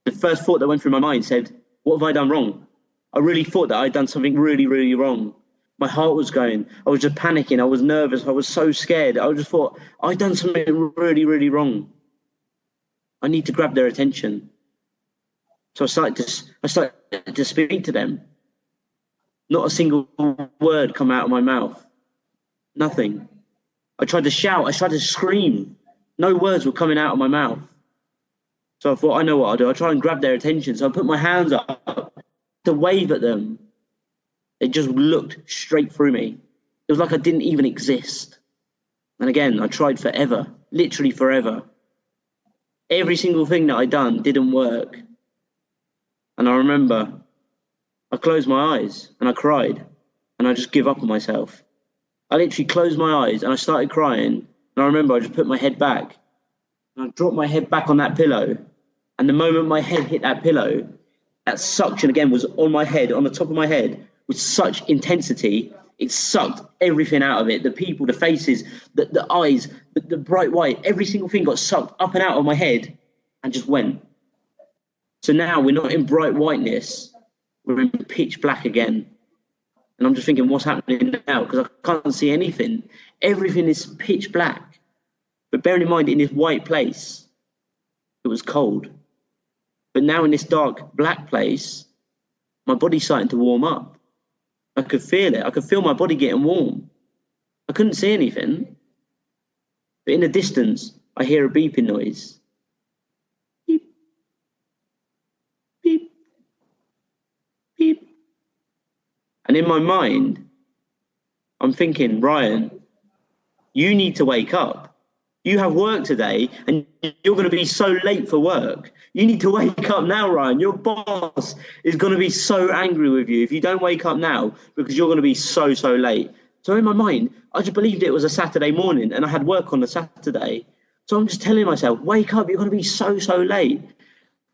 The first thought that went through my mind said, what have I done wrong? I really thought that I'd done something really, really wrong. My heart was going. I was just panicking. I was nervous. I was so scared. I just thought, I've done something really, really wrong. I need to grab their attention. So I started to speak to them. Not a single word come out of my mouth. Nothing. I tried to shout. I tried to scream. No words were coming out of my mouth. So I thought, I know what I'll do. I'll try and grab their attention. So I put my hands up to wave at them. They just looked straight through me. It was like I didn't even exist. And again, I tried forever, literally forever. Every single thing that I'd done didn't work. And I remember I closed my eyes and I cried and I just give up on myself. I literally closed my eyes and I started crying. And I remember I just put my head back and I dropped my head back on that pillow. And the moment my head hit that pillow, that suction again was on my head, on the top of my head, with such intensity. It sucked everything out of it. The people, the faces, the eyes, the bright white, every single thing got sucked up and out of my head and just went. So now we're not in bright whiteness, we're in pitch black again. And I'm just thinking, what's happening now? Because I can't see anything. Everything is pitch black. But bearing in mind, in this white place, it was cold. But now in this dark black place, my body's starting to warm up. I could feel it. I could feel my body getting warm. I couldn't see anything. But in the distance, I hear a beeping noise. Beep, beep, beep. And in my mind, I'm thinking, Ryan, you need to wake up. You have work today and you're going to be so late for work. You need to wake up now, Ryan. Your boss is going to be so angry with you if you don't wake up now because you're going to be so late. So in my mind, I just believed it was a Saturday morning and I had work on the Saturday. So I'm just telling myself, wake up, you're going to be so late.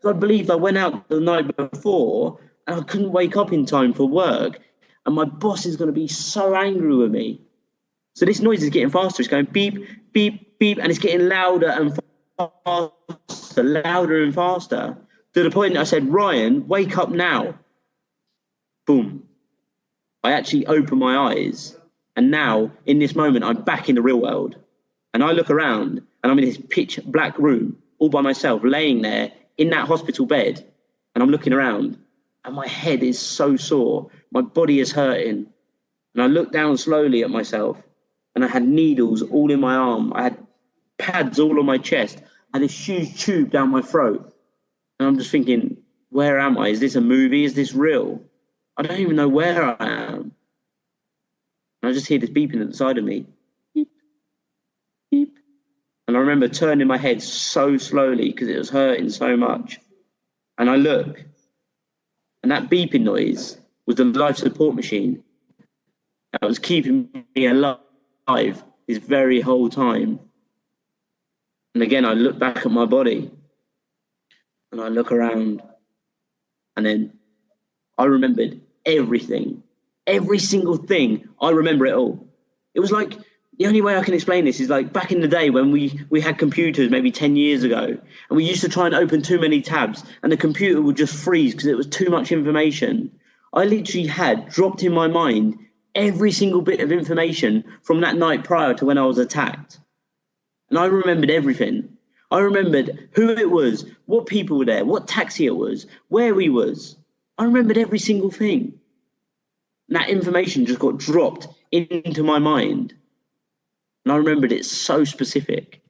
So I believed I went out the night before and I couldn't wake up in time for work. And my boss is going to be so angry with me. So this noise is getting faster. It's going beep, beep, beep, and it's getting louder and faster, louder and faster, to the point that I said, Ryan, wake up now. Boom. I actually opened my eyes, and now, in this moment, I'm back in the real world. And I look around, and I'm in this pitch black room, all by myself, laying there in that hospital bed, and I'm looking around, and my head is so sore. My body is hurting. And I look down slowly at myself, and I had needles all in my arm. I had pads all on my chest. I had this huge tube down my throat. And I'm just thinking, where am I? Is this a movie? Is this real? I don't even know where I am. And I just hear this beeping at the side of me. Beep, beep. And I remember turning my head so slowly because it was hurting so much. And I look, and that beeping noise was the life support machine that was keeping me alive this very whole time. And again, I look back at my body and I look around, and then I remembered everything, every single thing. I remember it all. It was like, the only way I can explain this is like back in the day when we had computers maybe 10 years ago, and we used to try and open too many tabs and the computer would just freeze because it was too much information. I literally had dropped in my mind every single bit of information from that night prior to when I was attacked. And I remembered everything. I remembered who it was, what people were there, what taxi it was, where we was. I remembered every single thing. And that information just got dropped into my mind. And I remembered it so specific.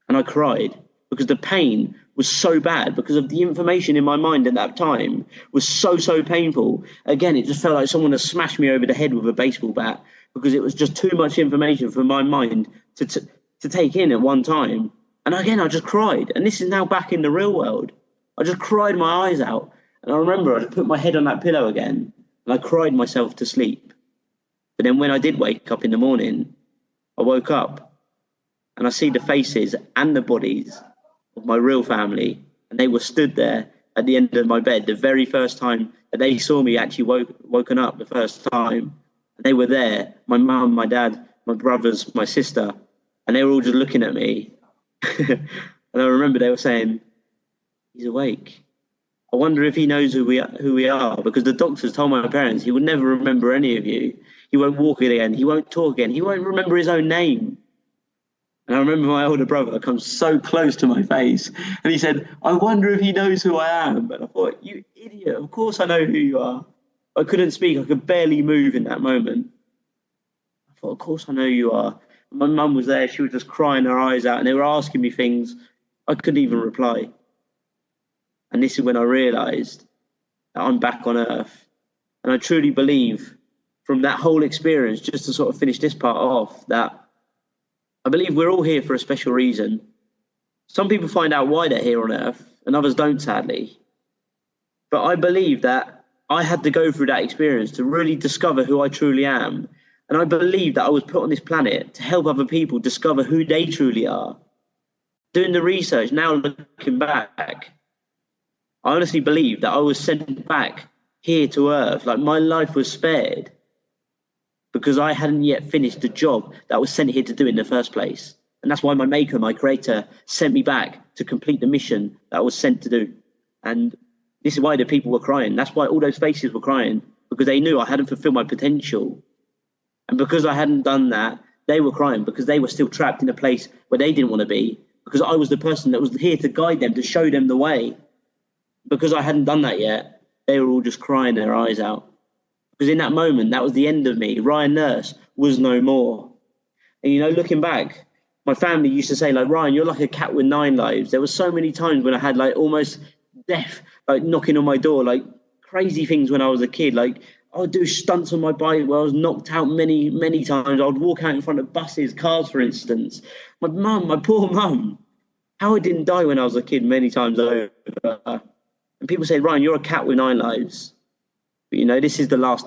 And I cried because the pain was so bad, because of the information in my mind at that time was so painful. Again, it just felt like someone had smashed me over the head with a baseball bat, because it was just too much information for my mind to take in at one time. And again, I just cried. And this is now back in the real world. I just cried my eyes out. And I remember I just put my head on that pillow again and I cried myself to sleep. But then when I did wake up in the morning, I woke up and I see the faces and the bodies of my real family, and they were stood there at the end of my bed the very first time that they saw me actually woken up the first time. They were there, my mum, my dad, my brothers, my sister, and they were all just looking at me. And I remember they were saying, he's awake. I wonder if he knows who we are, because the doctors told my parents he would never remember any of you. He won't walk again. He won't talk again. He won't remember his own name. And I remember my older brother comes so close to my face and he said, I wonder if he knows who I am. And I thought, you idiot, of course I know who you are. I couldn't speak. I could barely move in that moment. I thought, of course I know who you are. My mum was there. She was just crying her eyes out and they were asking me things. I couldn't even reply. And this is when I realised that I'm back on Earth. And I truly believe from that whole experience, just to sort of finish this part off, that I believe we're all here for a special reason. Some people find out why they're here on Earth and others don't, sadly. But I believe that I had to go through that experience to really discover who I truly am. And I believe that I was put on this planet to help other people discover who they truly are. Doing the research, now looking back, I honestly believe that I was sent back here to Earth. Like, my life was spared because I hadn't yet finished the job that I was sent here to do in the first place. And that's why my maker, my creator, sent me back to complete the mission that I was sent to do. And this is why the people were crying. That's why all those faces were crying, because they knew I hadn't fulfilled my potential. And because I hadn't done that, they were crying because they were still trapped in a place where they didn't want to be, because I was the person that was here to guide them, to show them the way. Because I hadn't done that yet, they were all just crying their eyes out. Because in that moment, that was the end of me. Ryan Nurse was no more. And, you know, looking back, my family used to say, like, Ryan, you're like a cat with 9 lives. There were so many times when I had, like, almost death, like, knocking on my door, like, crazy things when I was a kid. Like, I would do stunts on my bike where I was knocked out many, many times. I would walk out in front of buses, cars, for instance. My mum, my poor mum, how I didn't die when I was a kid many times over. And people say, Ryan, you're a cat with 9 lives. But, you know, this is the last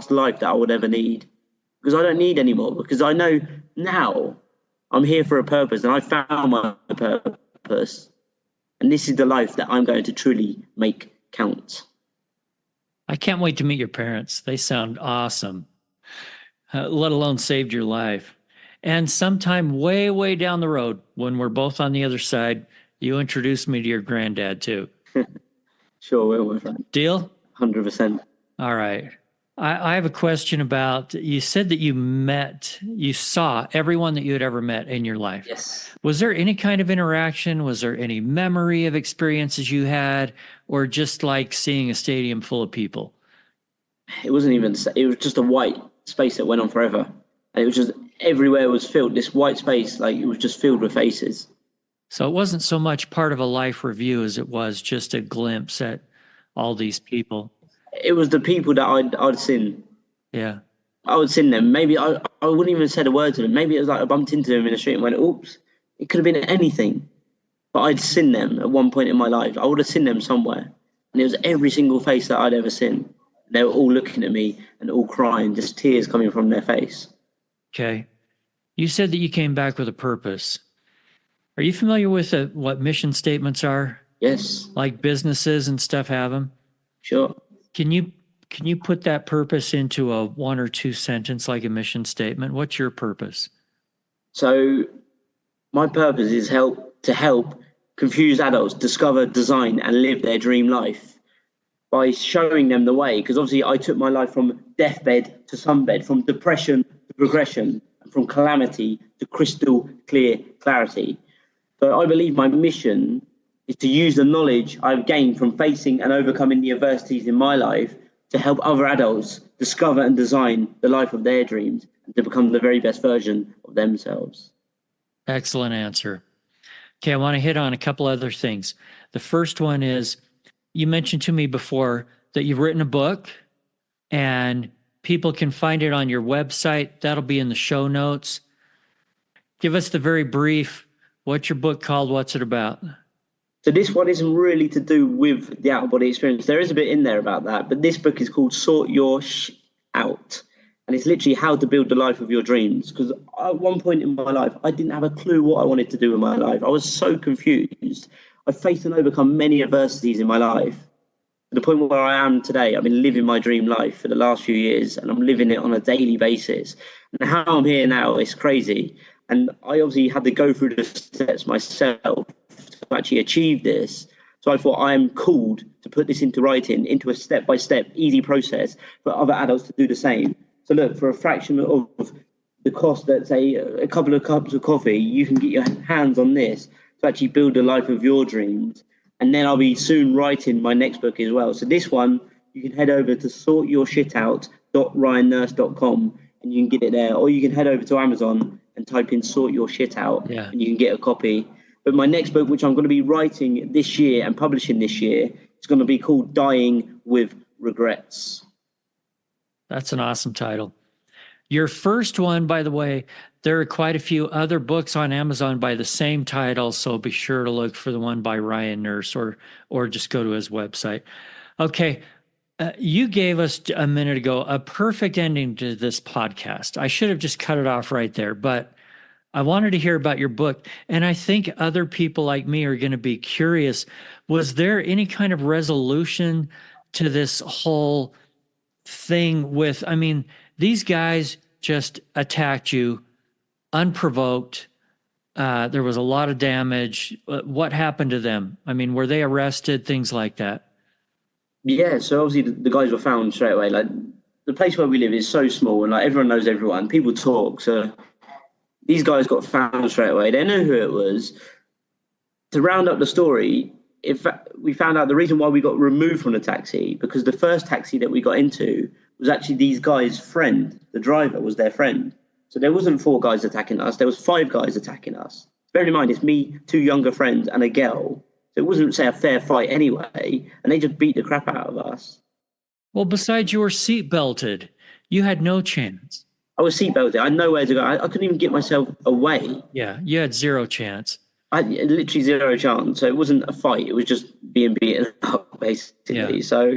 life that I would ever need. Because I don't need any more. Because I know now I'm here for a purpose, and I found my purpose. And this is the life that I'm going to truly make count. I can't wait to meet your parents. They sound awesome, let alone saved your life. And sometime way, way down the road, when we're both on the other side, you introduce me to your granddad too. Sure will, my friend. Deal? 100%. All right. I have a question about, you said that you saw everyone that you had ever met in your life. Yes. Was there any kind of interaction? Was there any memory of experiences you had, or just like seeing a stadium full of people? It wasn't even, it was just a white space that went on forever. And it was just, everywhere was filled, this white space, like, it was just filled with faces. So it wasn't so much part of a life review as it was just a glimpse at all these people. It was the people that I'd seen. Yeah. I would seen them. Maybe I wouldn't even have said a word to them. Maybe it was like I bumped into them in the street and went, oops. It could have been anything. But I'd seen them at one point in my life. I would have seen them somewhere. And it was every single face that I'd ever seen. They were all looking at me and all crying, just tears coming from their face. Okay. You said that you came back with a purpose. Are you familiar with what mission statements are? Yes. Like businesses and stuff have them? Sure. Can you put that purpose into a 1 or 2 sentence, like a mission statement? What's your purpose? So my purpose is to help confused adults discover, design, and live their dream life by showing them the way. Because obviously I took my life from deathbed to sunbed, from depression to progression, and from calamity to crystal clear clarity. So I believe my mission is to use the knowledge I've gained from facing and overcoming the adversities in my life to help other adults discover and design the life of their dreams and to become the very best version of themselves. Excellent answer. Okay, I want to hit on a couple other things. The first one is, you mentioned to me before that you've written a book and people can find it on your website. That'll be in the show notes. Give us the very brief, what's your book called? What's it about? So this one isn't really to do with the out-of-body experience. There is a bit in there about that, but this book is called Sort Your Out. And it's literally how to build the life of your dreams. Because at one point in my life, I didn't have a clue what I wanted to do in my life. I was so confused. I faced and overcome many adversities in my life. To the point where I am today, I've been living my dream life for the last few years, and I'm living it on a daily basis. And how I'm here now is crazy. And I obviously had to go through the steps myself to actually achieve this. So I thought, I am called to put this into writing, into a step-by-step, easy process for other adults to do the same. So look, for a fraction of the cost, let's say a couple of cups of coffee, you can get your hands on this to actually build the life of your dreams. And then I'll be soon writing my next book as well. So this one, you can head over to sortyourshitout.ryannurse.com and you can get it there. Or you can head over to Amazon and type in Sort Your Shit Out, and you can get a copy. But my next book, which I'm going to be writing this year and publishing this year, is going to be called Dying with Regrets. That's an awesome title. Your first one, by the way, There are quite a few other books on Amazon by the same title, so be sure to look for the one by Ryan Nurse, or just go to his website. Okay, you gave us a minute ago a perfect ending to this podcast. I should have just cut it off right there, but I wanted to hear about your book, and I think other people like me are going to be curious. Was there any kind of resolution to this whole thing with, I mean, these guys just attacked you unprovoked. There was a lot of damage. What happened to them? I mean, were they arrested? Things like that? Yeah, so obviously the guys were found straight away. Like, the place where we live is so small, and like everyone knows everyone. People talk, so these guys got found straight away. They knew who it was. To round up the story, in fact, we found out the reason why we got removed from the taxi, because the first taxi that we got into was actually these guys' friend. The driver was their friend. So there wasn't 4 guys attacking us. There was 5 guys attacking us. Bear in mind, it's me, 2 younger friends, and a girl. So it wasn't, say, a fair fight anyway. And they just beat the crap out of us. Well, besides you were seat belted, you had no chance. I was seatbelted. I had nowhere to go. I couldn't even get myself away. Yeah, you had 0 chance. I had literally 0 chance. So it wasn't a fight. It was just being beaten up, basically. Yeah. So,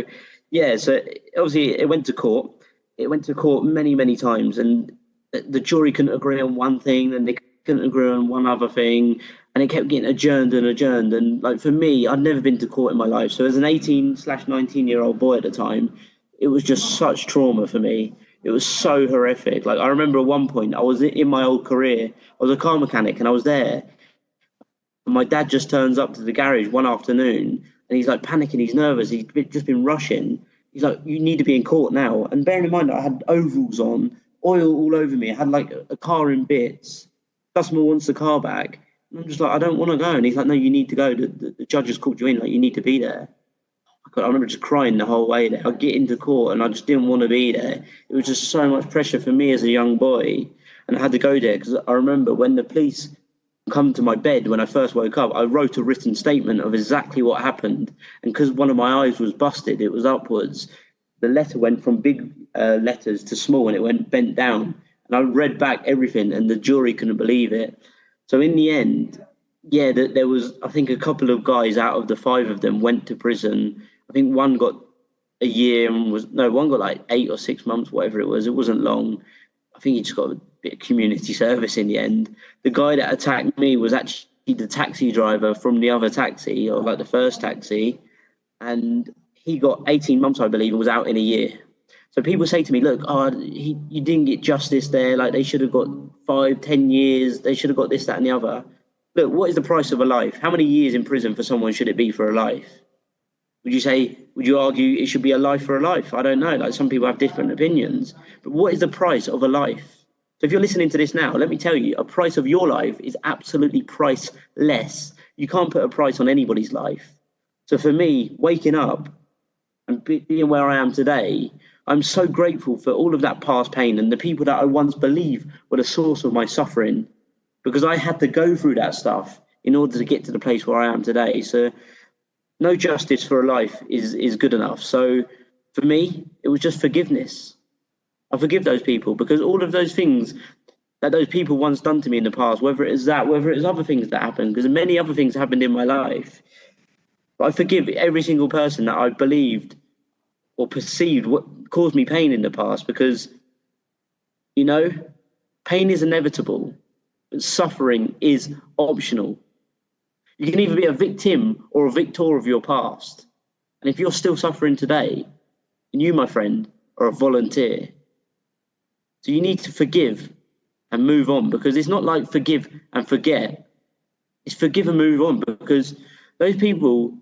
yeah. So obviously it went to court. It went to court many, many times. And the jury couldn't agree on one thing, and they couldn't agree on one other thing. And it kept getting adjourned and adjourned. And like, for me, I'd never been to court in my life. So as an 18/19-year-old boy at the time, it was just such trauma for me. It was so horrific. Like, I remember at one point, I was in my old career. I was a car mechanic, and I was there. And my dad just turns up to the garage one afternoon, and he's like panicking. He's nervous. He's just been rushing. He's like, "You need to be in court now." And bearing in mind, I had overalls on, oil all over me. I had like a car in bits. Customer wants the car back. And I'm just like, "I don't want to go." And he's like, "No, you need to go. The judge has called you in. Like, you need to be there." I remember just crying the whole way there. I'd get into court and I just didn't want to be there. It was just so much pressure for me as a young boy. And I had to go there because I remember when the police come to my bed when I first woke up, I wrote a written statement of exactly what happened. And because one of my eyes was busted, it was upwards. The letter went from big letters to small, and it went bent down. And I read back everything, and the jury couldn't believe it. So in the end, yeah, there was, I think, a couple of guys out of the 5 of them went to prison. I think one got a year and one got like 8 or 6 months, whatever it was. It wasn't long. I think he just got a bit of community service in the end. The guy that attacked me was actually the taxi driver from the other taxi, or like the first taxi. And he got 18 months, I believe, and was out in a year. So people say to me, "Look, you didn't get justice there. Like, they should have got 5, 10 years. They should have got this, that, and the other." Look, what is the price of a life? How many years in prison for someone should it be for a life? Would you argue it should be a life for a life? I don't know. Like, some people have different opinions. But what is the price of a life? So if you're listening to this now, let me tell you, a price of your life is absolutely priceless. You can't put a price on anybody's life. So for me, waking up and being where I am today, I'm so grateful for all of that past pain and the people that I once believed were the source of my suffering, because I had to go through that stuff in order to get to the place where I am today. So no justice for a life is good enough. So for me, it was just forgiveness. I forgive those people, because all of those things that those people once done to me in the past, whether it is that, whether it is other things that happened, because many other things happened in my life, but I forgive every single person that I believed or perceived what caused me pain in the past, because, you know, pain is inevitable, but suffering is optional. You can either be a victim or a victor of your past. And if you're still suffering today, then you, my friend, are a volunteer. So you need to forgive and move on, because it's not like forgive and forget. It's forgive and move on, because those people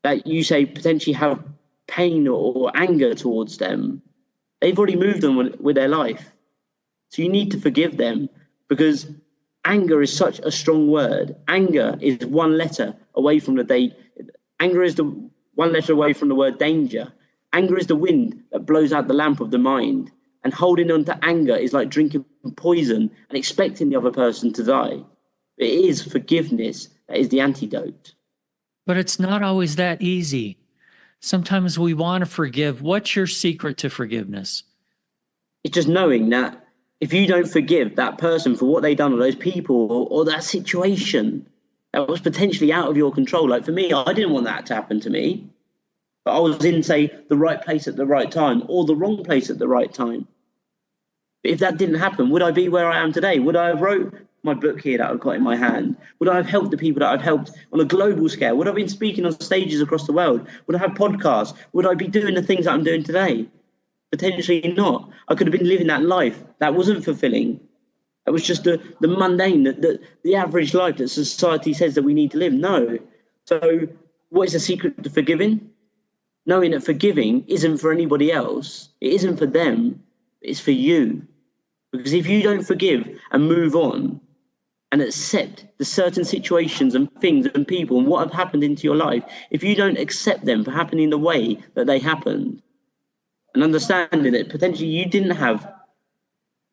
that you say potentially have pain or anger towards them, they've already moved on with their life. So you need to forgive them, because anger is such a strong word. Anger is one letter away from Anger is the one letter away from the word danger. Anger is the wind that blows out the lamp of the mind. And holding on to anger is like drinking poison and expecting the other person to die. It is forgiveness that is the antidote. But it's not always that easy. Sometimes we want to forgive. What's your secret to forgiveness? It's just knowing that if you don't forgive that person for what they've done, or those people, or that situation that was potentially out of your control. Like for me, I didn't want that to happen to me, but I was in, say, the right place at the right time, or the wrong place at the right time. But if that didn't happen, would I be where I am today? Would I have wrote my book here that I've got in my hand? Would I have helped the people that I've helped on a global scale? Would I have been speaking on stages across the world? Would I have podcasts? Would I be doing the things that I'm doing today? Potentially not. I could have been living that life that wasn't fulfilling. That was just the mundane, the average life that society says that we need to live. No. So what is the secret to forgiving? Knowing that forgiving isn't for anybody else. It isn't for them. It's for you. Because if you don't forgive and move on and accept the certain situations and things and people and what have happened into your life, if you don't accept them for happening the way that they happened, and understanding that potentially you didn't have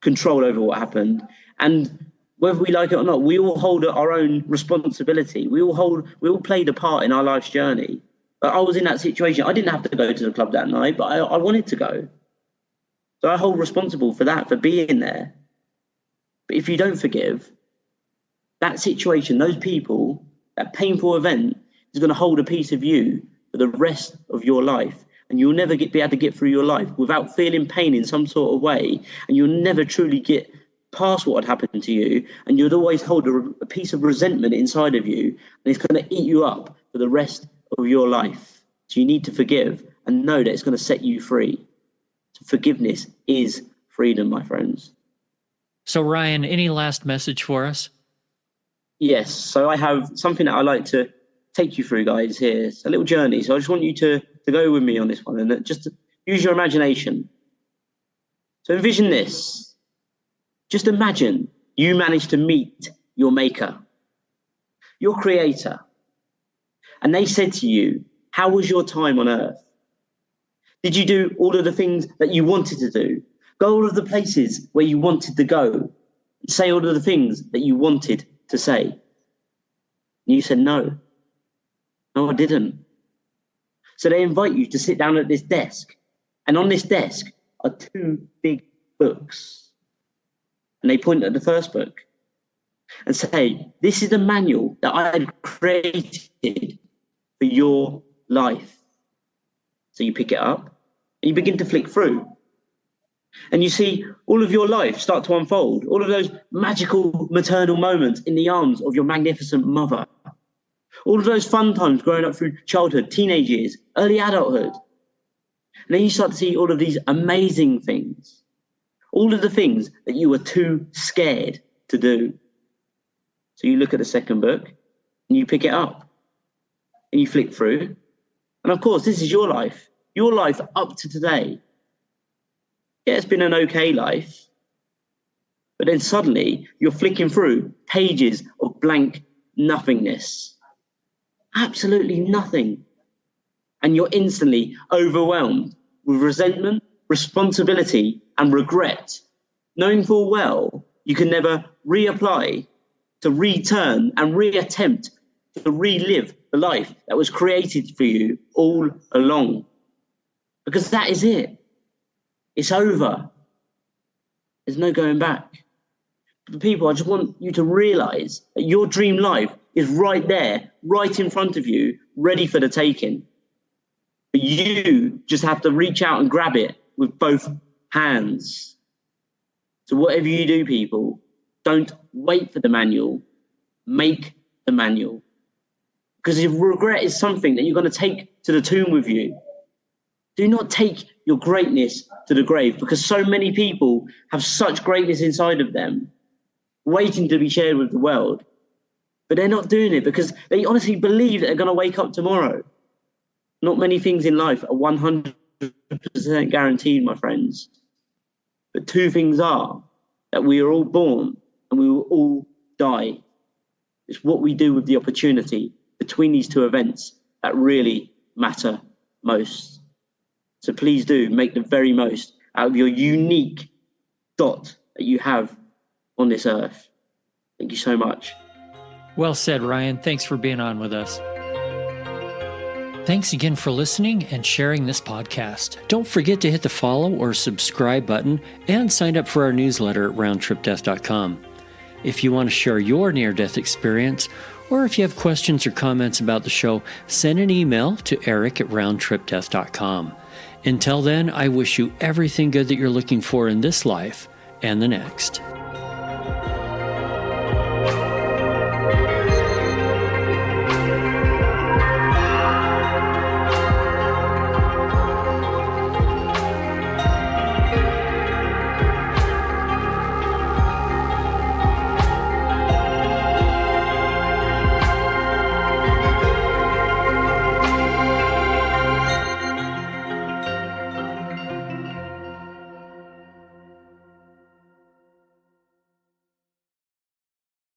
control over what happened, and whether we like it or not, we all hold our own responsibility. We all played a part in our life's journey. But I was in that situation. I didn't have to go to the club that night, but I wanted to go. So I hold responsible for that, for being there. But if you don't forgive, that situation, those people, that painful event is going to hold a piece of you for the rest of your life. And you'll never be able to get through your life without feeling pain in some sort of way. And you'll never truly get past what had happened to you. And you'd always hold a piece of resentment inside of you. And it's going to eat you up for the rest of your life. So you need to forgive and know that it's going to set you free. So forgiveness is freedom, my friends. So Ryan, any last message for us? Yes. So I have something that I like to take you through, guys, here. It's a little journey. So I just want you to go with me on this one and just use your imagination. So envision this. Just imagine you managed to meet your maker, your creator, and they said to you, how was your time on earth? Did you do all of the things that you wanted to do? Go all of the places where you wanted to go? And say all of the things that you wanted to say? And you said, no. No, I didn't. So they invite you to sit down at this desk. And on this desk are two big books. And they point at the first book and say, this is the manual that I had created for your life. So you pick it up and you begin to flick through. And you see all of your life start to unfold, all of those magical maternal moments in the arms of your magnificent mother. All of those fun times growing up through childhood, teenage years, early adulthood. And then you start to see all of these amazing things. All of the things that you were too scared to do. So you look at the second book and you pick it up and you flick through. And of course, this is your life up to today. Yeah, it's been an okay life. But then suddenly you're flicking through pages of blank nothingness. Absolutely nothing. And you're instantly overwhelmed with resentment, responsibility, and regret, knowing full well you can never reapply, to return and reattempt to relive the life that was created for you all along. Because that is it. It's over. There's no going back. But people, I just want you to realize that your dream life is right there, right in front of you, ready for the taking. But you just have to reach out and grab it with both hands. So whatever you do, people, don't wait for the manual. Make the manual. Because if regret is something that you're going to take to the tomb with you, do not take your greatness to the grave, because so many people have such greatness inside of them, waiting to be shared with the world. But they're not doing it because they honestly believe that they're going to wake up tomorrow. Not many things in life are 100% guaranteed, my friends. But two things are that we are all born and we will all die. It's what we do with the opportunity between these two events that really matter most. So please do make the very most out of your unique dot that you have on this earth. Thank you so much. Well said, Ryan. Thanks for being on with us. Thanks again for listening and sharing this podcast. Don't forget to hit the follow or subscribe button and sign up for our newsletter at roundtripdeath.com. If you want to share your near-death experience, or if you have questions or comments about the show, send an email to eric@roundtripdeath.com. Until then, I wish you everything good that you're looking for in this life and the next.